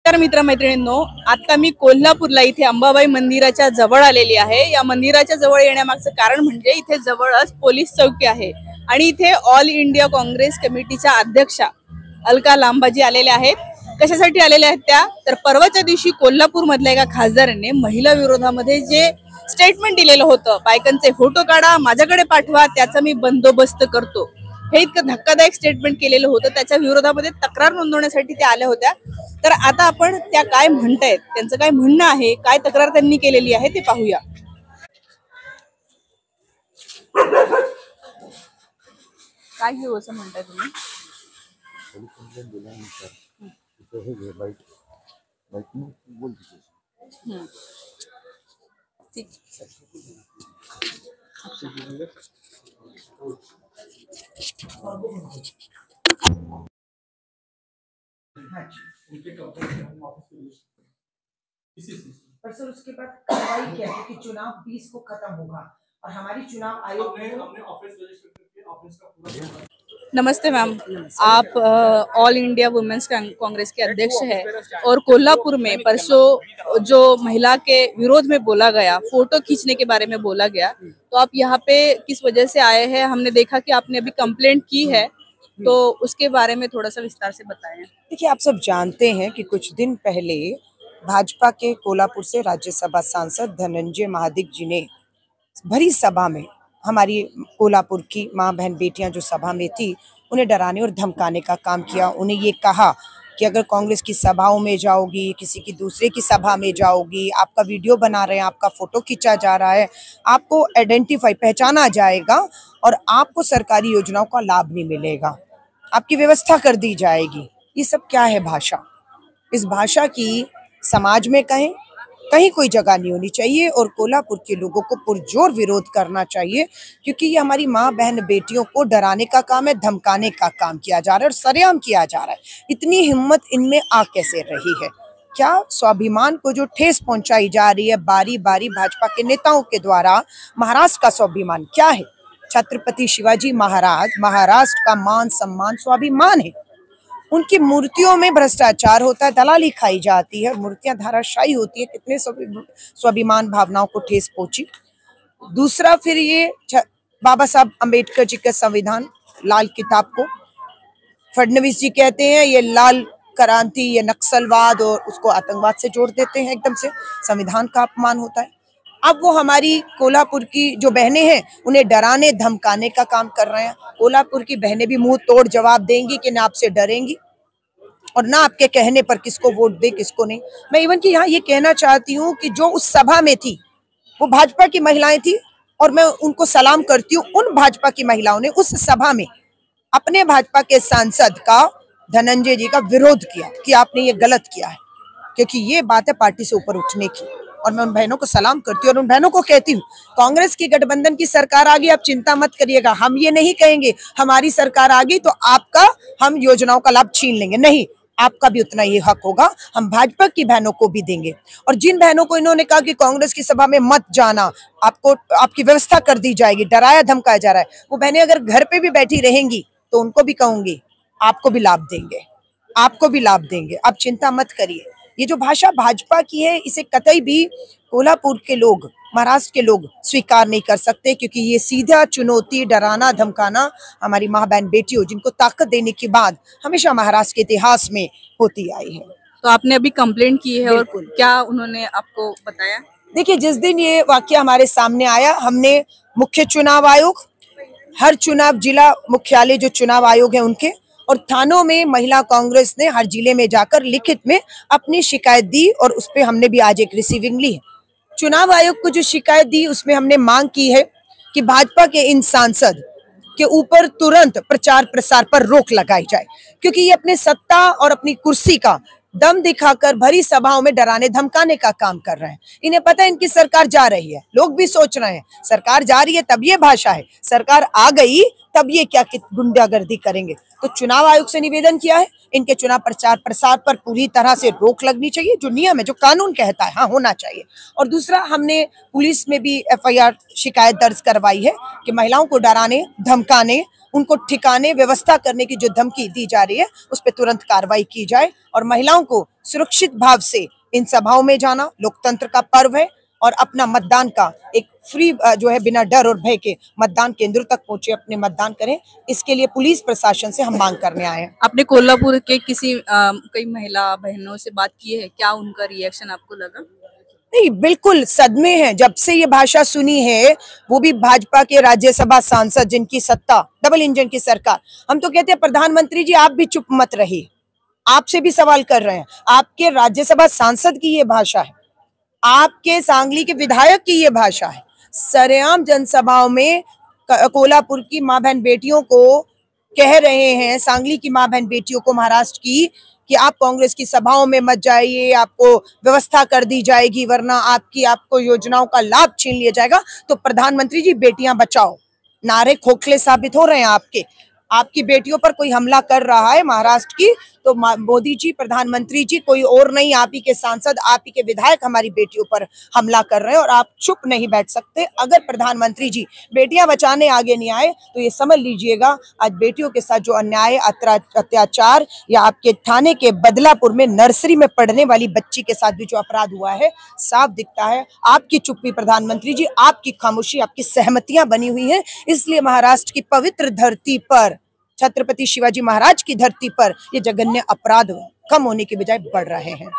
नमस्कार मित्रमैत्रिणींनो, आता मी कोल्हापूरला इथे अंबाबाई मंदिराच्या जवळ आलेली आहे। या मंदिराच्या जवळ येण्यामागचं कारण म्हणजे इथे जवळच पोलीस चौकी आहे आणि इथे ऑल इंडिया काँग्रेस कमिटीच्या अध्यक्षा अलका लांबाजी आलेल्या आहेत। कशासाठी आलेल्या आहेत त्या तर परवाच्या दिवशी कोल्हापूर मधल्या एका खासदाराने महिला विरोधामध्ये जे स्टेटमेंट दिलेलं होतं, बायकांचे फोटो काढा माझ्याकडे पाठवा त्याचा मी बंदोबस्त करतो, हे इतकं धक्कादायक स्टेटमेंट केलेलं होतं। त्याच्या विरोधामध्ये तक्रार नोंदवण्यासाठी त्या आल्या होत्या। तर आता आपण त्या काय म्हणतायत, त्यांचं काय म्हणणं आहे, काय तक्रार त्यांनी केलेली आहे ते पाहूया। काय घेऊ असं म्हणताय तुम्ही? ठीक पर सर उसके बाद कार्रवाई क्या है कि चुनाव 20 को खत्म होगा और हमारी चुनाव आयोग हमने ऑफिस रजिस्टर करके ऑफिस का पूरा। नमस्ते मैम, आप ऑल इंडिया वुमेन्स कांग्रेस के अध्यक्ष हैं और कोल्हापुर में परसों जो महिला के विरोध में बोला गया, फोटो खींचने के बारे में बोला गया, तो आप यहाँ पे किस वजह से आए हैं? हमने देखा कि आपने अभी कंप्लेंट की है, तो उसके बारे में थोड़ा सा विस्तार से बताएं। देखिए, आप सब जानते हैं कि कुछ दिन पहले भाजपा के कोल्हापुर से राज्यसभा सांसद धनंजय महादिक जी ने भरी सभा में हमारी कोल्हापुर की माँ बहन बेटियां जो सभा में थी उन्हें डराने और धमकाने का काम किया। उन्हें ये कहा कि अगर कांग्रेस की सभाओं में जाओगी, किसी की दूसरे की सभा में जाओगी, आपका वीडियो बना रहे हैं, आपका फोटो खींचा जा रहा है, आपको पहचाना जाएगा और आपको सरकारी योजनाओं का लाभ नहीं मिलेगा, आपकी व्यवस्था कर दी जाएगी। ये सब क्या है भाषा? इस भाषा की समाज में कहीं कोई जगह नहीं होनी चाहिए और कोल्हापुर के लोगों को पुरजोर विरोध करना चाहिए, क्योंकि ये हमारी माँ बहन बेटियों को डराने का काम है, धमकाने का काम किया जा रहा है और सरेआम किया जा रहा है। इतनी हिम्मत इनमें आ कैसे रही है? क्या स्वाभिमान को जो ठेस पहुंचाई जा रही है बारी बारी भाजपा के नेताओं के द्वारा? महाराष्ट्र का स्वाभिमान क्या है? छत्रपति शिवाजी महाराज महाराष्ट्र का मान सम्मान स्वाभिमान है। उनकी मूर्तियों में भ्रष्टाचार होता है, दलाली खाई जाती है, मूर्तियां धाराशायी होती है, कितने स्वाभिमान भावनाओं को ठेस पहुंची। दूसरा, फिर ये बाबा साहब अंबेडकर जी का संविधान लाल किताब को फडणवीस जी कहते हैं ये लाल क्रांति, ये नक्सलवाद और उसको आतंकवाद से जोड़ देते हैं, एकदम से संविधान का अपमान होता है। अब वो हमारी कोल्हापुर की जो बहनें हैं उन्हें डराने धमकाने का काम कर रहे हैं। कोल्हापुर की बहनें भी मुंह तोड़ जवाब देंगी कि ना आपसे डरेंगी और ना आपके कहने पर किसको वोट दे किसको नहीं। मैं इवन कि यहाँ ये कहना चाहती हूँ कि जो उस सभा में थी वो भाजपा की महिलाएं थी और मैं उनको सलाम करती हूँ। उन भाजपा की महिलाओं ने उस सभा में अपने भाजपा के सांसद का, धनंजय जी का विरोध किया कि आपने ये गलत किया है, क्योंकि ये बात है पार्टी से ऊपर उठने की। और मैं उन बहनों को सलाम करती हूँ और उन बहनों को कहती हूँ, कांग्रेस की गठबंधन की सरकार आ गई, आप चिंता मत करिएगा। हम ये नहीं कहेंगे हमारी सरकार आ गई तो आपका हम योजनाओं का लाभ छीन लेंगे, नहीं, आपका भी उतना ही हक होगा, हम भाजपा की बहनों को भी देंगे। और जिन बहनों को इन्होंने कहा कि कांग्रेस की सभा में मत जाना, आपको आपकी व्यवस्था कर दी जाएगी, डराया धमकाया जा रहा है, वो बहनें अगर घर पे भी बैठी रहेंगी तो उनको भी कहूंगी आपको भी लाभ देंगे, आपको भी लाभ देंगे, आप चिंता मत करिए। ये जो भाषा भाजपा की है इसे कतई भी कोल्हापुर के लोग, महाराष्ट्र के लोग स्वीकार नहीं कर सकते, क्योंकि ये सीधा चुनौती, डराना धमकाना हमारी माँ बहन बेटियों जिनको ताकत देने की बात हमेशा महाराष्ट्र के इतिहास में होती आई है। तो आपने अभी कंप्लेंट की है और क्या उन्होंने आपको बताया? देखिए, जिस दिन ये वाकया हमारे सामने आया, हमने मुख्य चुनाव आयोग, हर चुनाव जिला मुख्यालय जो चुनाव आयोग है उनके और थानों में महिला कांग्रेस ने हर जिले में जाकर लिखित में अपनी शिकायत दी और उस पे हमने भी आज एक रिसीविंग ली है। चुनाव आयोग को जो शिकायत दी उसमें हमने मांग की है कि भाजपा के इन सांसद के ऊपर तुरंत प्रचार प्रसार पर रोक लगाई जाए, क्योंकि ये अपने सत्ता और अपनी कुर्सी का दम दिखाकर भरी सभाओं में डराने धमकाने का काम कर रहे हैं। इन्हें पता है इनकी सरकार जा रही है, लोग भी सोच रहे हैं सरकार जा रही है तब ये भाषा है, सरकार आ गई तब ये क्या गुंडागर्दी करेंगे। तो चुनाव आयोग से निवेदन किया है, इनके चुनाव प्रचार प्रसार पर पूरी तरह से रोक लगनी चाहिए, जो नियम है, जो कानून कहता है, हाँ होना चाहिए। और दूसरा, हमने पुलिस में भी FIR शिकायत दर्ज करवाई है कि महिलाओं को डराने, धमकाने, उनको ठिकाने व्यवस्था करने की जो धमकी दी जा रही है उस पर तुरंत कार्रवाई की जाए और महिलाओं को सुरक्षित भाव से इन सभाओं में जाना लोकतंत्र का पर्व है और अपना मतदान का एक फ्री जो है बिना डर और भय के मतदान केंद्र तक पहुंचे, अपने मतदान करें। इसके लिए पुलिस प्रशासन से हम मांग करने आए हैं। आपने कोल्हापुर के कई महिला बहनों से बात की है, क्या उनका रिएक्शन आपको लगा? नहीं, बिल्कुल सदमे हैं। जब से ये भाषा सुनी है, वो भी भाजपा के राज्यसभा सांसद जिनकी सत्ता डबल इंजन की सरकार। हम तो कहते हैं प्रधानमंत्री जी आप भी चुप मत रहिए, आपसे भी सवाल कर रहे हैं। आपके राज्यसभा सांसद की ये भाषा है, आपके सांगली के विधायक की ये भाषा है। सरेआम जनसभाओं में कोल्हापुर की माँ बहन बेटियों को कह रहे हैं, सांगली की माँ बहन बेटियों को, महाराष्ट्र की, कि आप कांग्रेस की सभाओं में मत जाइए, आपको व्यवस्था कर दी जाएगी, वरना आपको योजनाओं का लाभ छीन लिया जाएगा। तो प्रधानमंत्री जी बेटियां बचाओ नारे खोखले साबित हो रहे हैं आपकी बेटियों पर कोई हमला कर रहा है महाराष्ट्र की, तो मोदी जी, प्रधानमंत्री जी, कोई और नहीं, आप ही के सांसद, आप ही के विधायक हमारी बेटियों पर हमला कर रहे हैं और आप चुप नहीं बैठ सकते। अगर प्रधानमंत्री जी बेटियां बचाने आगे नहीं आए तो ये समझ लीजिएगा आज बेटियों के साथ जो अन्याय, अत्याचार, या आपके थाने के बदलापुर में नर्सरी में पढ़ने वाली बच्ची के साथ भी जो अपराध हुआ है, साफ दिखता है आपकी चुप्पी प्रधानमंत्री जी, आपकी खामोशी, आपकी सहमतियां बनी हुई हैं। इसलिए महाराष्ट्र की पवित्र धरती पर, छत्रपति शिवाजी महाराज की धरती पर ये जघन्य अपराध कम होने के बजाय बढ़ रहे हैं।